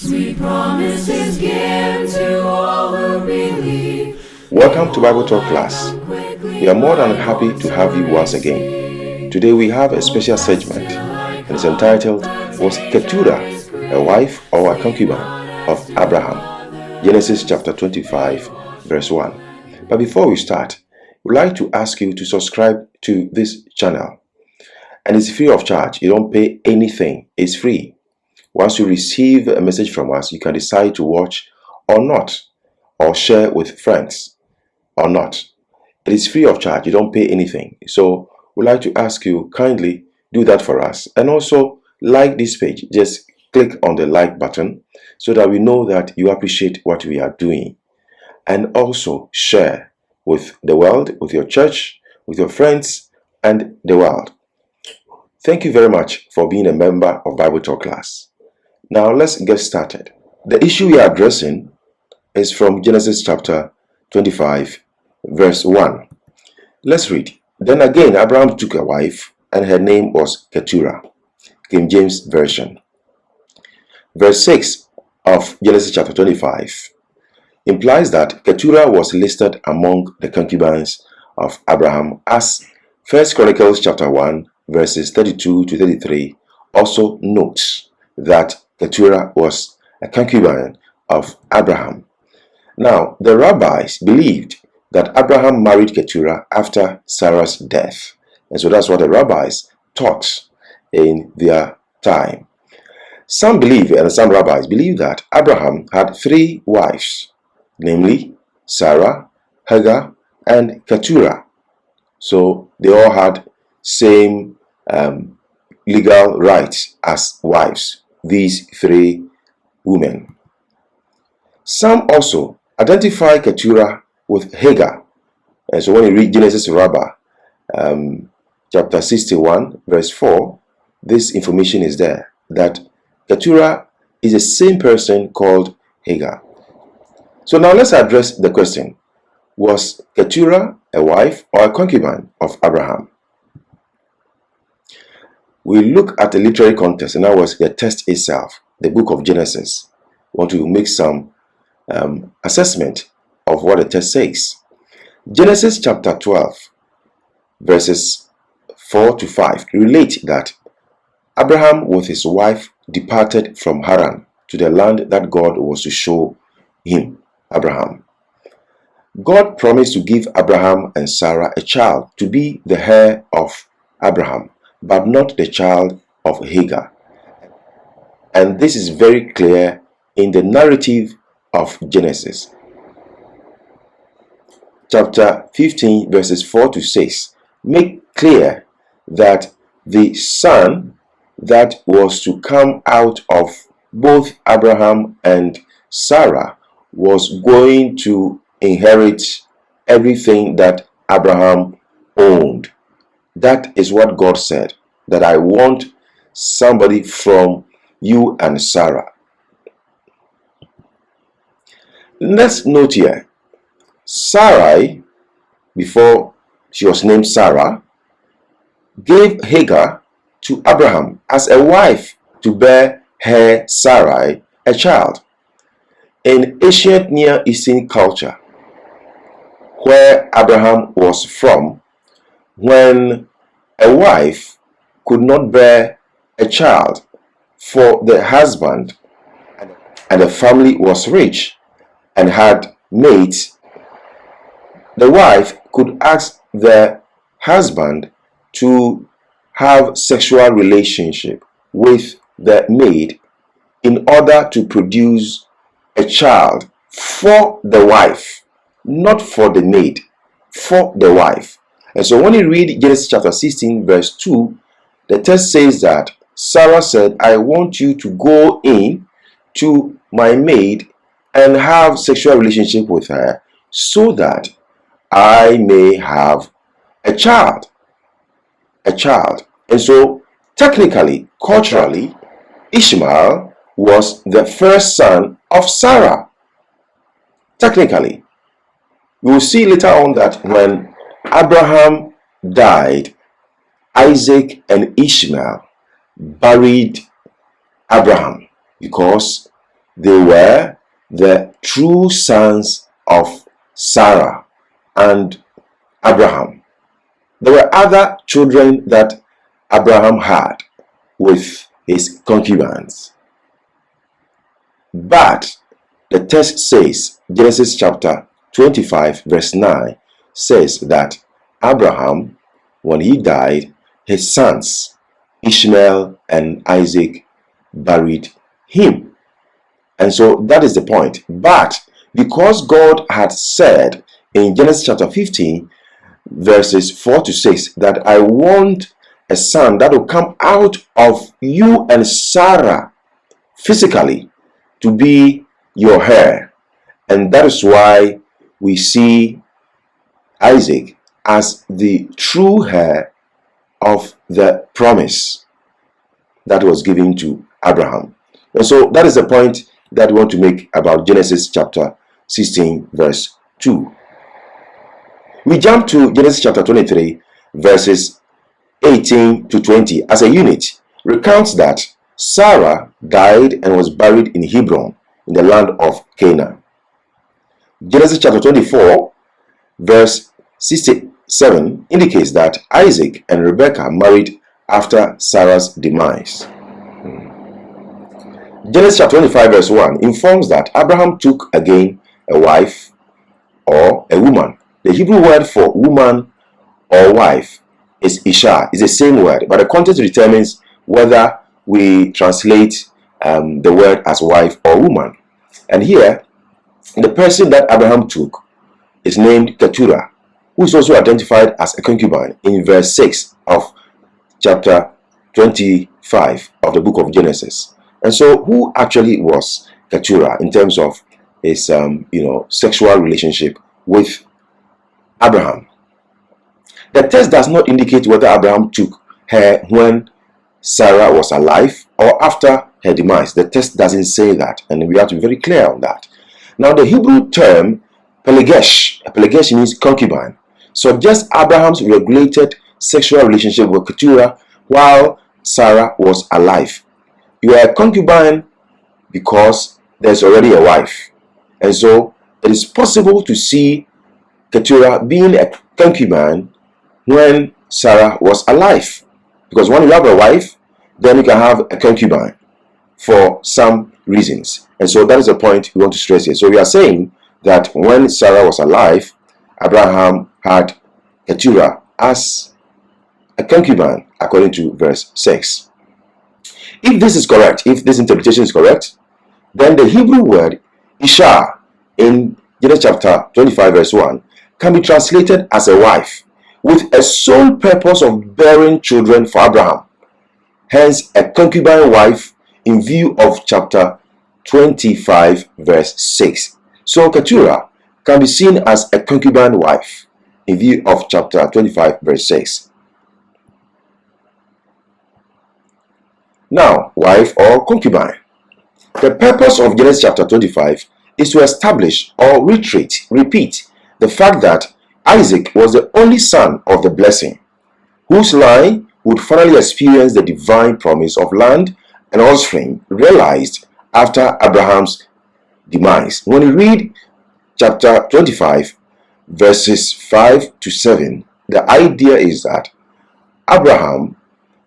Sweet promises given to all who believe. Welcome to Bible Talk class. We are more than happy to have you once again. Today we have a special segment and it's entitled, Was Keturah a wife or a concubine of Abraham? Genesis chapter 25 verse 1. But before we start, we'd like to ask you to subscribe to this channel. And it's free of charge. You don't pay anything. It's free. Once you receive a message from us, you can decide to watch or not, or share with friends or not. It is free of charge. You don't pay anything. So we'd like to ask you kindly do that for us. And also like this page. Just click on the like button so that we know that you appreciate what we are doing. And also share with the world, with your church, with your friends, and the world. Thank you very much for being a member of Bible Talk class. Now let's get started. The issue we are addressing is from Genesis chapter 25 verse 1. Let's read. Then again Abraham took a wife, and her name was Keturah. King James Version. Verse 6 of Genesis chapter 25 implies that Keturah was listed among the concubines of Abraham, as 1 Chronicles chapter 1 verses 32 to 33 also notes that Keturah was a concubine of Abraham. Now, the rabbis believed that Abraham married Keturah after Sarah's death. And so that's what the rabbis taught in their time. Some believe, and some rabbis believe, that Abraham had three wives, namely Sarah, Hagar, and Keturah. So they all had same legal rights as wives, these three women. Some also identify Keturah with Hagar. And so when you read Genesis chapter 61 verse 4, this information is there, that Keturah is the same person called Hagar. So now let's address the question, was Keturah a wife or a concubine of Abraham? We look at the literary context, and that was the text itself, the book of Genesis. We want to make some assessment of what the text says. Genesis chapter 12 verses 4 to 5 relate that Abraham with his wife departed from Haran to the land that God was to show him, Abraham. God promised to give Abraham and Sarah a child to be the heir of Abraham, but not the child of Hagar. And this is very clear in the narrative of Genesis. Chapter 15 verses 4 to 6 make clear that the son that was to come out of both Abraham and Sarah was going to inherit everything that Abraham owned. That is what God said, that I want somebody from you and Sarah. Let's note here, Sarai, before she was named Sarah, gave Hagar to Abraham as a wife to bear her Sarai a child. In ancient Near Eastern culture, where Abraham was from, when a wife could not bear a child for the husband and the family was rich and had maids, the wife could ask the husband to have sexual relationship with the maid in order to produce a child for the wife, not for the maid, for the wife. And so when you read Genesis chapter 16 verse 2, the text says that Sarah said, I want you to go in to my maid and have sexual relationship with her so that I may have a child. A child. And so technically, culturally, Ishmael was the first son of Sarah. Technically. We will see later on that when Abraham died, Isaac and Ishmael buried Abraham because They were the true sons of Sarah and Abraham. There were other children that Abraham had with his concubines. But the text says, Genesis chapter 25 verse 9 says that Abraham, when he died, his sons Ishmael and Isaac buried him. And so that is the point. But because God had said in Genesis chapter 15 verses 4 to 6 that I want a son that will come out of you and Sarah physically to be your heir. And that is why we see Isaac as the true heir of the promise that was given to Abraham. And so that is the point that we want to make about Genesis chapter 16 verse 2. We jump to Genesis chapter 23 verses 18 to 20 as a unit. Recounts that Sarah died and was buried in Hebron in the land of Canaan. Genesis chapter 24 verse 67 indicates that Isaac and Rebekah married after Sarah's demise. Genesis chapter 25 verse 1 informs that Abraham took again a wife or a woman. The Hebrew word for woman or wife is Isha. It's the same word, but the context determines whether we translate the word as wife or woman. And here, the person that Abraham took is named Keturah, who is also identified as a concubine in verse 6 of chapter 25 of the book of Genesis. And so, who actually was Keturah in terms of his sexual relationship with Abraham? The text does not indicate whether Abraham took her when Sarah was alive or after her demise. The text doesn't say that, and we have to be very clear on that. Now, the Hebrew term pelegesh means concubine, suggests Abraham's regulated sexual relationship with Keturah while Sarah was alive. You are a concubine because there's already a wife, and so it is possible to see Keturah being a concubine when Sarah was alive, because when you have a wife, then you can have a concubine for some reasons. And so that is the point we want to stress here. So we are saying that when Sarah was alive, Abraham had Keturah as a concubine according to verse 6. If this is correct, if this interpretation is correct, then the Hebrew word Isha in Genesis chapter 25 verse 1 can be translated as a wife with a sole purpose of bearing children for Abraham. Hence, a concubine wife in view of chapter 25 verse 6. So Keturah can be seen as a concubine wife in view of chapter 25 verse 6. Now, wife or concubine. The purpose of Genesis chapter 25 is to establish or repeat the fact that Isaac was the only son of the blessing, whose line would finally experience the divine promise of land and offspring realized after Abraham's demise. When you read chapter 25, verses 5 to 7, the idea is that Abraham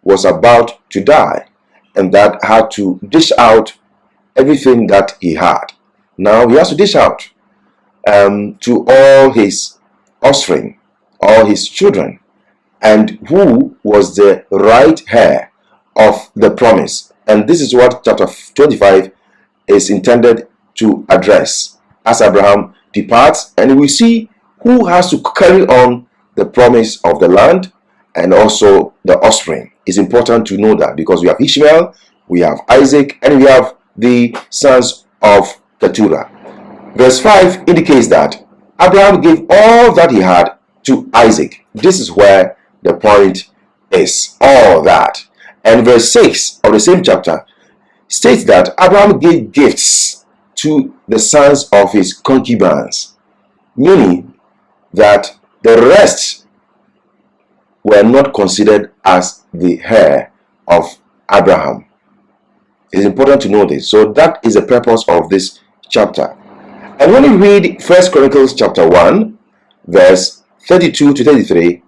was about to die and that had to dish out everything that he had. Now he has to dish out to all his offspring, all his children, and who was the right heir of the promise. And this is what chapter 25 is intended to address as Abraham departs, and we see who has to carry on the promise of the land and also the offspring. It's important to know that because we have Ishmael, we have Isaac, and we have the sons of Keturah. Verse 5 indicates that Abraham gave all that he had to Isaac. This is where the point is, all that. And verse 6 of the same chapter states that Abraham gave gifts to the sons of his concubines, meaning that the rest were not considered as the heir of Abraham. It's important to know this. So that is the purpose of this chapter. And when you read 1 Chronicles chapter 1, verse 32 to 33,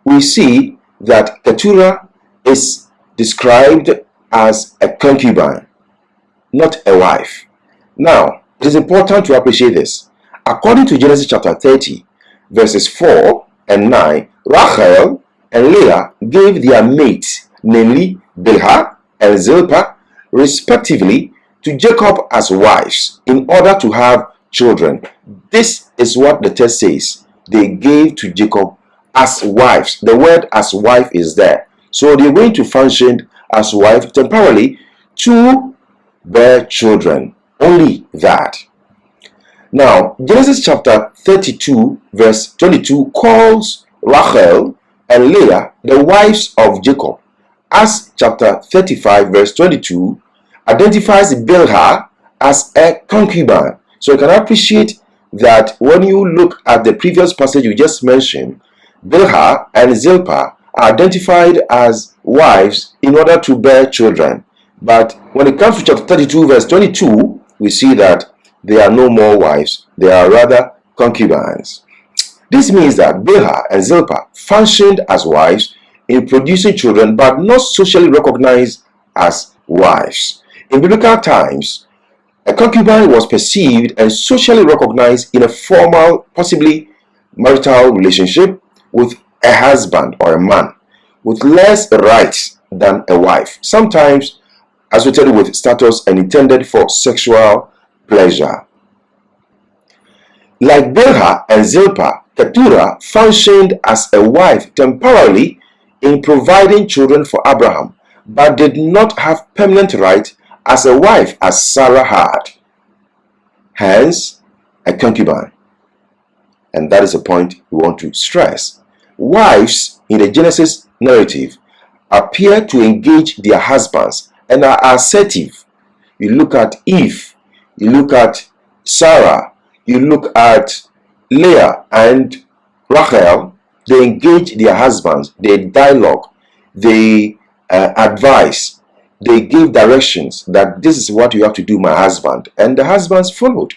we see that Keturah is described as a concubine, not a wife. Now, it is important to appreciate this. According to Genesis chapter 30, verses 4 and 9, Rachel and Leah gave their mates, namely Bilhah and Zilpah, respectively, to Jacob as wives in order to have children. This is what the text says. They gave to Jacob as wives. The word as wife is there. So they're going to function as wife temporarily to bear children. Only that. Now, Genesis chapter 32, verse 22 calls Rachel and Leah the wives of Jacob, as chapter 35, verse 22 identifies Bilhah as a concubine. So you can appreciate that when you look at the previous passage you just mentioned, Bilhah and Zilpah are identified as wives in order to bear children. But when it comes to chapter 32, verse 22, we see that they are no more wives, they are rather concubines. This means that Bilhah and Zilpah functioned as wives in producing children, but not socially recognized as wives. In biblical times, a concubine was perceived and socially recognized in a formal, possibly marital relationship with a husband or a man, with less rights than a wife, sometimes associated with status and intended for sexual pleasure. Like Bilhah and Zilpah, Keturah functioned as a wife temporarily in providing children for Abraham, but did not have permanent right as a wife as Sarah had. Hence, a concubine. And that is a point we want to stress. Wives in the Genesis narrative appear to engage their husbands and are assertive. You look at Eve, you look at Sarah, you look at Leah and Rachel. They engage their husbands, they dialogue, they advise, they give directions that this is what you have to do, my husband, and the husbands followed.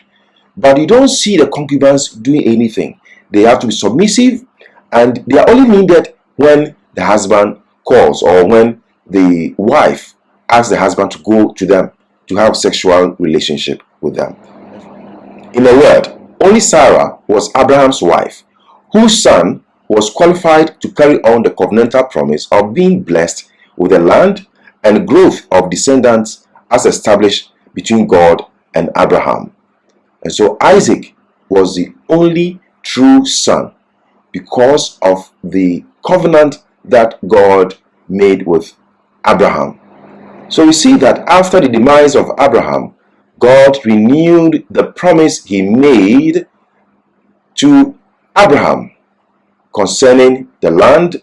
But you don't see the concubines doing anything. They have to be submissive, and they are only needed when the husband calls or when the wife asks the husband to go to them to have sexual relationship with them. In a word, only Sarah was Abraham's wife, whose son was qualified to carry on the covenantal promise of being blessed with the land and growth of descendants as established between God and Abraham. And so Isaac was the only true son because of the covenant that God made with Abraham. So we see that after the demise of Abraham, God renewed the promise he made to Abraham concerning the land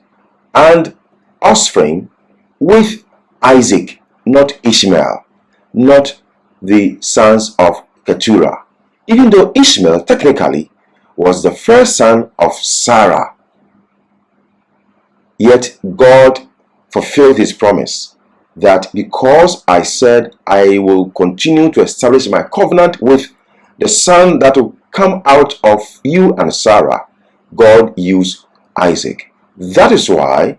and offspring with Isaac, not Ishmael, not the sons of Keturah. Even though Ishmael technically was the first son of Sarah, yet God fulfilled his promise that because I said I will continue to establish my covenant with the son that will come out of you and Sarah, God used Isaac. That is why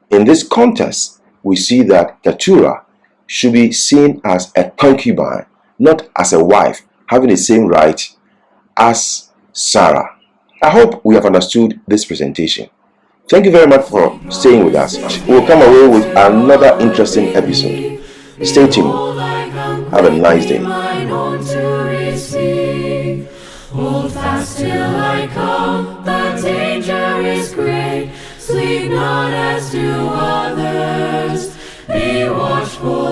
in this context we see that Keturah should be seen as a concubine, not as a wife having the same right as Sarah. I hope we have understood this presentation. Thank you very much for staying with us. We will come away with another interesting episode. Stay tuned. Have a nice day. Hold fast till I come, the danger is great. Sleep not as do others, be watchful.